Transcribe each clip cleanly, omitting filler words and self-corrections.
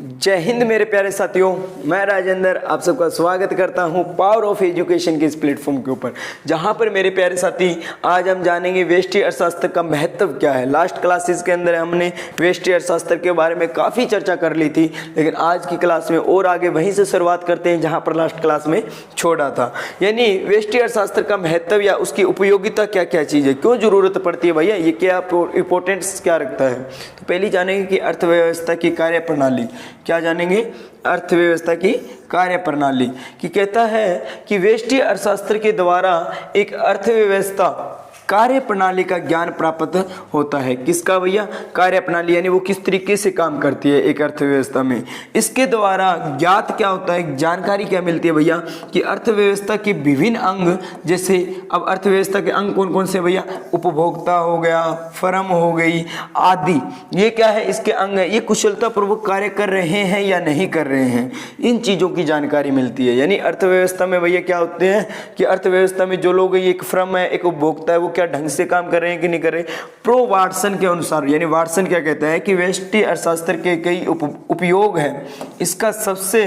जय हिंद मेरे प्यारे साथियों, मैं राजेंद्र आप सबका स्वागत करता हूं पावर ऑफ एजुकेशन के इस प्लेटफॉर्म के ऊपर, जहां पर मेरे प्यारे साथी आज हम जानेंगे व्यष्टि अर्थशास्त्र का महत्व क्या है। लास्ट क्लासेस के अंदर हमने व्यष्टि अर्थशास्त्र के बारे में काफ़ी चर्चा कर ली थी, लेकिन आज की क्लास में और आगे वहीं से शुरुआत करते हैं जहाँ पर लास्ट क्लास में छोड़ा था। यानी व्यष्टि अर्थशास्त्र का महत्व या उसकी उपयोगिता क्या क्या चीज़ है, क्यों ज़रूरत पड़ती है भैया, ये क्या इंपॉर्टेंस क्या रखता है। तो पहली जानेंगे कि अर्थव्यवस्था की कार्य प्रणाली। क्या जानेंगे? अर्थव्यवस्था की कार्य प्रणाली की कहता है कि व्यष्टि अर्थशास्त्र के द्वारा एक अर्थव्यवस्था कार्य प्रणाली का ज्ञान प्राप्त होता है। किसका भैया? कार्य प्रणाली, यानी वो किस तरीके से काम करती है एक अर्थव्यवस्था में। इसके द्वारा ज्ञात क्या होता है, जानकारी क्या मिलती है भैया कि अर्थव्यवस्था के विभिन्न अंग, जैसे अब अर्थव्यवस्था के अंग कौन कौन से भैया, उपभोक्ता हो गया, फर्म हो गई आदि, ये क्या है इसके अंग है, ये कुशलतापूर्वक कार्य कर रहे हैं या नहीं कर रहे हैं, इन चीज़ों की जानकारी मिलती है। यानी अर्थव्यवस्था में भैया क्या होते हैं कि अर्थव्यवस्था में जो लोग, एक फर्म है, एक उपभोक्ता है, वो क्या ढंग से काम कर रहे हैं कि नहीं कर रहे। प्रो वाटसन के अनुसार, यानी वाटसन क्या कहता है कि व्यष्टि अर्थशास्त्र के कई उपयोग है। इसका सबसे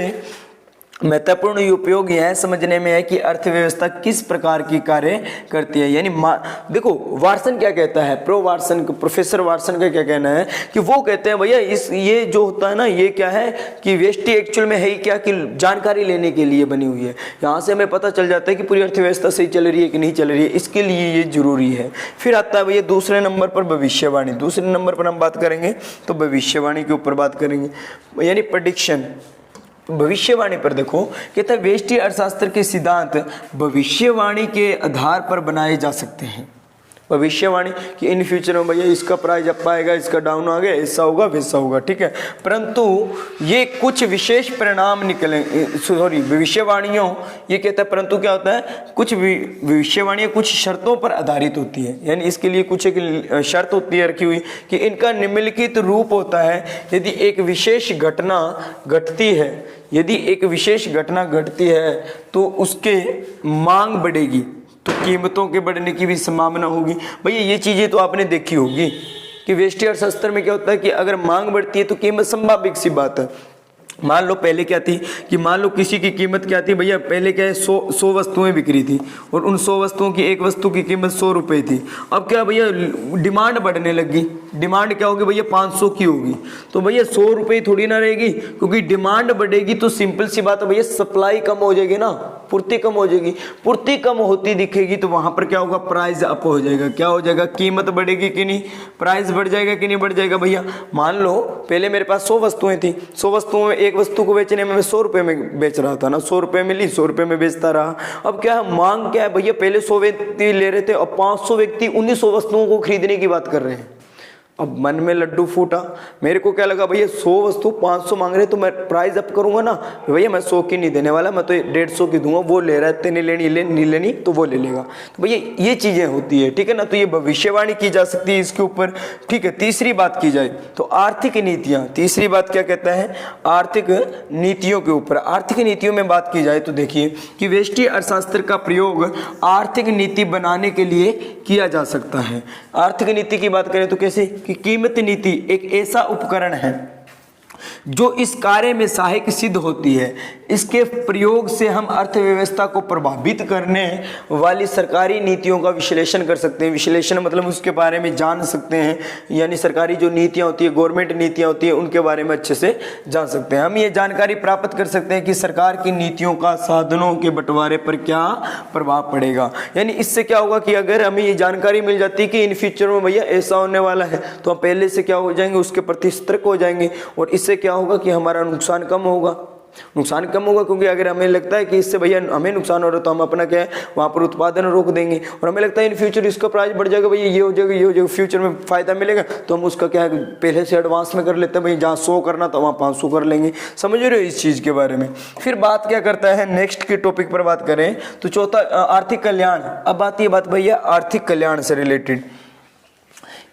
महत्वपूर्ण उपयोग यह समझने में है कि अर्थव्यवस्था किस प्रकार की कार्य करती है। यानी देखो वाटसन क्या कहता है, प्रो वाटसन, प्रोफेसर वाटसन का क्या कहना है कि वो कहते हैं भैया ये जो होता है ना, ये क्या है कि व्यष्टि एक्चुअल में है ही क्या कि जानकारी लेने के लिए बनी हुई है। यहाँ से हमें पता चल जाता है कि पूरी अर्थव्यवस्था सही चल रही है कि नहीं चल रही है, इसके लिए ये जरूरी है। फिर आता है भैया दूसरे नंबर पर भविष्यवाणी। दूसरे नंबर पर हम बात करेंगे तो भविष्यवाणी के ऊपर बात करेंगे, यानी प्रेडिक्शन। भविष्यवाणी पर देखो कहता है व्यष्टि अर्थशास्त्र के सिद्धांत भविष्यवाणी के आधार पर बनाए जा सकते हैं। भविष्यवाणी कि इन फ्यूचर में भैया इसका प्राइस अप आएगा, इसका डाउन आ गया, ऐसा होगा वैसा होगा, ठीक है। परंतु ये कुछ विशेष परिणाम निकले, सॉरी भविष्यवाणियों, ये कहता है परंतु क्या होता है, कुछ भविष्यवाणियाँ कुछ शर्तों पर आधारित होती है। यानी इसके लिए कुछ एक शर्त होती है रखी हुई कि इनका निम्नलिखित रूप होता है। यदि एक विशेष घटना घटती है, यदि एक विशेष घटना घटती है तो उसके मांग बढ़ेगी तो कीमतों के बढ़ने की भी संभावना होगी। भैया ये चीज़ें तो आपने देखी होगी कि व्यष्टि अर्थशास्त्र में क्या होता है कि अगर मांग बढ़ती है तो कीमत संभावित सी बात है। मान लो पहले क्या थी कि मान लो किसी की कीमत क्या थी भैया, पहले क्या है 100 वस्तुएं बिक रही थी और उन 100 वस्तुओं की एक वस्तु की कीमत 100 रुपये थी। अब क्या भैया डिमांड बढ़ने लगी, डिमांड क्या होगी भैया 500 की होगी, तो भैया 100 रुपये थोड़ी ना रहेगी, क्योंकि डिमांड बढ़ेगी तो सिंपल सी बात है भैया सप्लाई कम हो जाएगी ना, पूर्ति कम हो जाएगी। पूर्ति कम होती दिखेगी तो वहां पर क्या होगा, प्राइस अप हो जाएगा। क्या हो जाएगा, कीमत बढ़ेगी कि नहीं, प्राइस बढ़ जाएगा कि नहीं बढ़ जाएगा भैया। मान लो पहले मेरे पास 100 वस्तुएं थी, 100 वस्तुओं में एक वस्तु को बेचने में मैं 100 रुपये में बेच रहा था ना, 100 रुपये में ली, 100 रुपये में बेचता रहा। अब क्या है, मांग क्या है भैया, पहले 100 व्यक्ति ले रहे थे और 500 व्यक्ति 1900 वस्तुओं को खरीदने की बात कर रहे हैं। अब मन में लड्डू फूटा, मेरे को क्या लगा भैया 100 वस्तु 500 मांग रहे तो मैं प्राइस अप करूंगा ना, भैया मैं 100 की नहीं देने वाला, मैं तो 150 की दूंगा, वो ले रहा है, तेने लेनी नहीं लेनी तो वो ले लेगा। तो भैया ये चीज़ें होती है, ठीक है ना। तो ये भविष्यवाणी की जा सकती है इसके ऊपर, ठीक है। तीसरी बात की जाए तो आर्थिक नीतियाँ। तीसरी बात क्या कहता है, आर्थिक नीतियों के ऊपर। आर्थिक नीतियों में बात की जाए तो देखिए कि व्यष्टि अर्थशास्त्र का प्रयोग आर्थिक नीति बनाने के लिए किया जा सकता है। आर्थिक नीति की बात करें तो कैसे कि कीमत नीति एक ऐसा उपकरण है जो इस कार्य में सहायक सिद्ध होती है। इसके प्रयोग से हम अर्थव्यवस्था को प्रभावित करने वाली सरकारी नीतियों का विश्लेषण कर सकते हैं। विश्लेषण मतलब उसके बारे में जान सकते हैं, यानी सरकारी जो नीतियां होती है, गवर्नमेंट नीतियां होती है, उनके बारे में अच्छे से जान सकते हैं। हम ये जानकारी प्राप्त कर सकते हैं कि सरकार की नीतियों का साधनों के बंटवारे पर क्या प्रभाव पड़ेगा। यानी इससे क्या होगा कि अगर हमें ये जानकारी मिल जाती है कि इन फ्यूचर में भैया ऐसा होने वाला है, तो हम पहले से क्या हो जाएंगे, उसके प्रति सतर्क हो जाएंगे और इससे क्या होगा कि हमारा नुकसान कम होगा। नुकसान कम होगा क्योंकि अगर हमें लगता है कि इससे भैया हमें नुकसान हो रहा है तो हम अपना क्या है वहाँ पर उत्पादन रोक देंगे, और हमें लगता है इन फ्यूचर इसका प्राइस बढ़ जाएगा, भैया ये हो जाएगा, ये हो जाएगा, फ्यूचर में फ़ायदा मिलेगा, तो हम उसका क्या है पहले से एडवांस में कर लेते हैं। भैया जहाँ 100 करना तो वहाँ 500 कर लेंगे। समझ रहे हो इस चीज़ के बारे में। फिर बात क्या करता है, नेक्स्ट के टॉपिक पर बात करें तो चौथा आर्थिक कल्याण। अब आती है बात भैया आर्थिक कल्याण से रिलेटेड।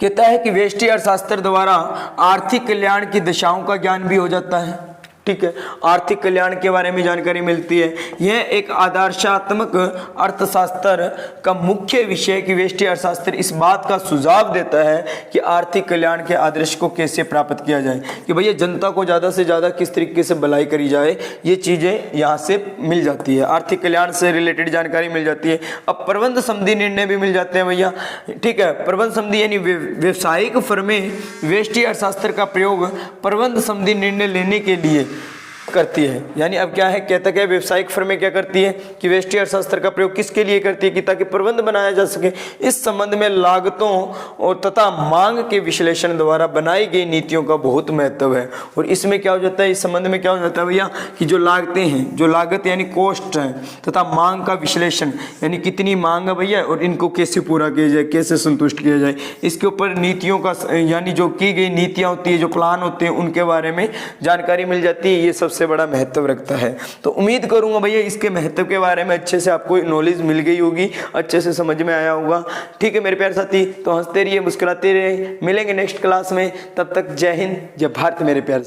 कहता है कि व्यष्टि अर्थशास्त्र द्वारा आर्थिक कल्याण की दिशाओं का ज्ञान भी हो जाता है। ठीक है, आर्थिक कल्याण के बारे में जानकारी मिलती है। यह एक आदर्शात्मक अर्थशास्त्र का मुख्य विषय कि व्यष्टि अर्थशास्त्र इस बात का सुझाव देता है कि आर्थिक कल्याण के आदर्श को कैसे प्राप्त किया जाए, कि भैया जनता को ज़्यादा से ज़्यादा किस तरीके से भलाई करी जाए, ये चीज़ें यहाँ से मिल जाती है। आर्थिक कल्याण से रिलेटेड जानकारी मिल जाती है। अब प्रबंध संबंधी निर्णय भी मिल जाते हैं भैया, ठीक है। प्रबंध संबंधी यानी व्यवसायिक फर्में व्यष्टि अर्थशास्त्र का प्रयोग प्रबंध संबंधी निर्णय लेने के लिए करती है। यानी अब क्या है, कहता क्या है, व्यवसायिक फर्में क्या करती है कि व्यष्टि अर्थशास्त्र का प्रयोग किसके लिए करती है कि ताकि प्रबंध बनाया जा सके। इस संबंध में लागतों और तथा मांग के विश्लेषण द्वारा बनाई गई नीतियों का बहुत महत्व है। और इसमें क्या हो जाता है, इस संबंध में क्या हो जाता है भैया कि जो लागतें हैं, जो लागत यानी कॉस्ट है, तथा मांग का विश्लेषण यानी कितनी मांग है भैया और इनको कैसे पूरा किया जाए, कैसे संतुष्ट किया जाए, इसके ऊपर नीतियों का यानी जो की गई नीतियाँ होती है, जो प्लान होते हैं, उनके बारे में जानकारी मिल जाती है। ये सबसे बड़ा महत्व रखता है। तो उम्मीद करूंगा भैया इसके महत्व के बारे में अच्छे से आपको नॉलेज मिल गई होगी, अच्छे से समझ में आया होगा। ठीक है मेरे प्यारे साथी, तो हंसते रहिए, मुस्कुराते रहिए, मिलेंगे नेक्स्ट क्लास में। तब तक जय हिंद, जय भारत मेरे प्यारे।